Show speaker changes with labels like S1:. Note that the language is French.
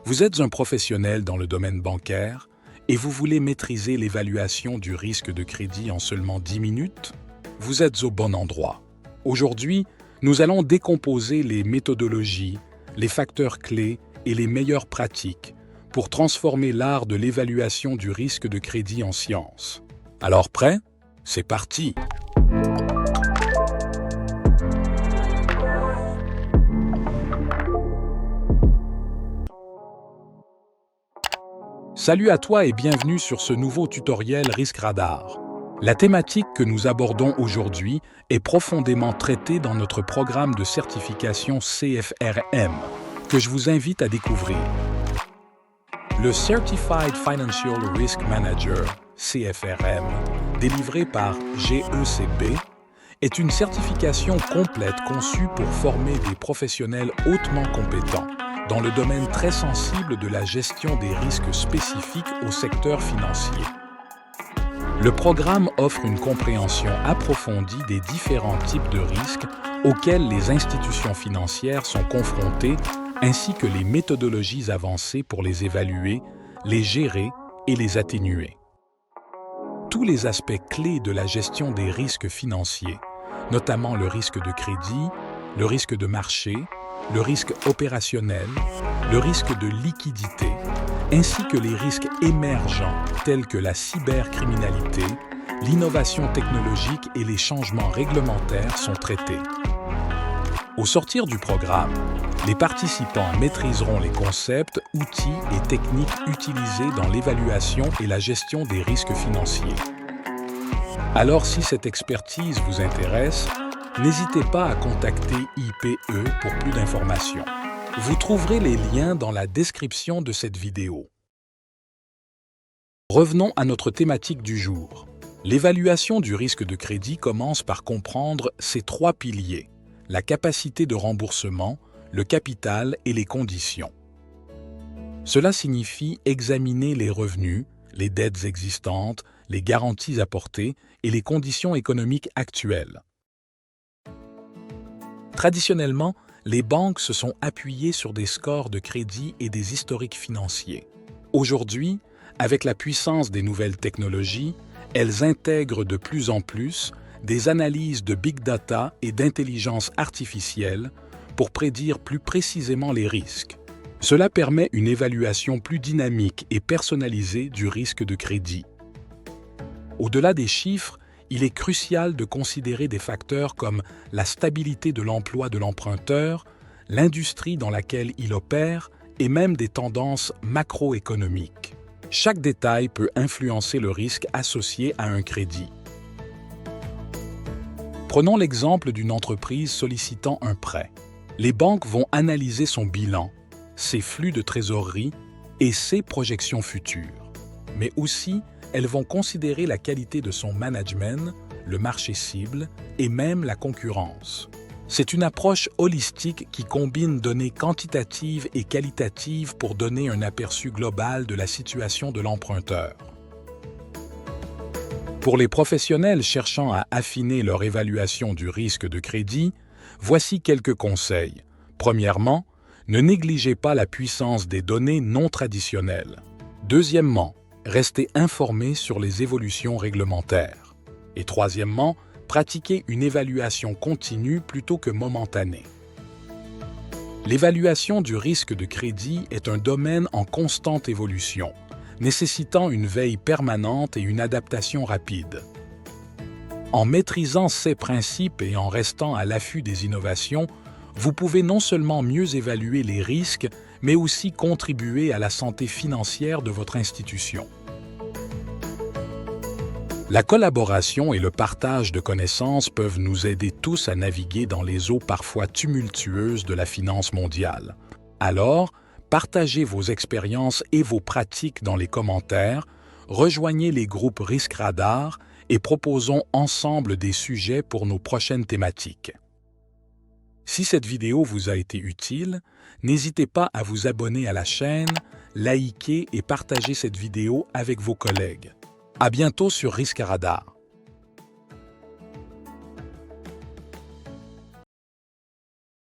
S1: Vous êtes un professionnel dans le domaine bancaire et vous voulez maîtriser l'évaluation du risque de crédit en seulement 10 minutes? Vous êtes au bon endroit. Aujourd'hui, nous allons décomposer les méthodologies, les facteurs clés et les meilleures pratiques pour transformer l'art de l'évaluation du risque de crédit en science. Alors prêt? C'est parti! Salut à toi et bienvenue sur ce nouveau tutoriel Risque Radar. La thématique que nous abordons aujourd'hui est profondément traitée dans notre programme de certification CFRM, que je vous invite à découvrir. Le Certified Financial Risk Manager, CFRM, délivré par GECB, est une certification complète conçue pour former des professionnels hautement compétents dans le domaine très sensible de la gestion des risques spécifiques au secteur financier. Le programme offre une compréhension approfondie des différents types de risques auxquels les institutions financières sont confrontées, ainsi que les méthodologies avancées pour les évaluer, les gérer et les atténuer. Tous les aspects clés de la gestion des risques financiers, notamment le risque de crédit, le risque de marché, le risque opérationnel, le risque de liquidité, ainsi que les risques émergents tels que la cybercriminalité, l'innovation technologique et les changements réglementaires sont traités. Au sortir du programme, les participants maîtriseront les concepts, outils et techniques utilisés dans l'évaluation et la gestion des risques financiers. Alors, si cette expertise vous intéresse, n'hésitez pas à contacter IPE pour plus d'informations. Vous trouverez les liens dans la description de cette vidéo. Revenons à notre thématique du jour. L'évaluation du risque de crédit commence par comprendre ces trois piliers: la capacité de remboursement, le capital et les conditions. Cela signifie examiner les revenus, les dettes existantes, les garanties apportées et les conditions économiques actuelles. Traditionnellement, les banques se sont appuyées sur des scores de crédit et des historiques financiers. Aujourd'hui, avec la puissance des nouvelles technologies, elles intègrent de plus en plus des analyses de big data et d'intelligence artificielle pour prédire plus précisément les risques. Cela permet une évaluation plus dynamique et personnalisée du risque de crédit. Au-delà des chiffres, il est crucial de considérer des facteurs comme la stabilité de l'emploi de l'emprunteur, l'industrie dans laquelle il opère et même des tendances macroéconomiques. Chaque détail peut influencer le risque associé à un crédit. Prenons l'exemple d'une entreprise sollicitant un prêt. Les banques vont analyser son bilan, ses flux de trésorerie et ses projections futures. Mais aussi, elles vont considérer la qualité de son management, le marché cible et même la concurrence. C'est une approche holistique qui combine données quantitatives et qualitatives pour donner un aperçu global de la situation de l'emprunteur. Pour les professionnels cherchant à affiner leur évaluation du risque de crédit, voici quelques conseils. Premièrement, ne négligez pas la puissance des données non traditionnelles. Deuxièmement, restez informé sur les évolutions réglementaires. Et troisièmement, pratiquez une évaluation continue plutôt que momentanée. L'évaluation du risque de crédit est un domaine en constante évolution, nécessitant une veille permanente et une adaptation rapide. En maîtrisant ces principes et en restant à l'affût des innovations, vous pouvez non seulement mieux évaluer les risques, mais aussi contribuer à la santé financière de votre institution. La collaboration et le partage de connaissances peuvent nous aider tous à naviguer dans les eaux parfois tumultueuses de la finance mondiale. Alors, partagez vos expériences et vos pratiques dans les commentaires, rejoignez les groupes Risque Radar et proposons ensemble des sujets pour nos prochaines thématiques. Si cette vidéo vous a été utile, n'hésitez pas à vous abonner à la chaîne, liker et partager cette vidéo avec vos collègues. À bientôt sur Risque Radar.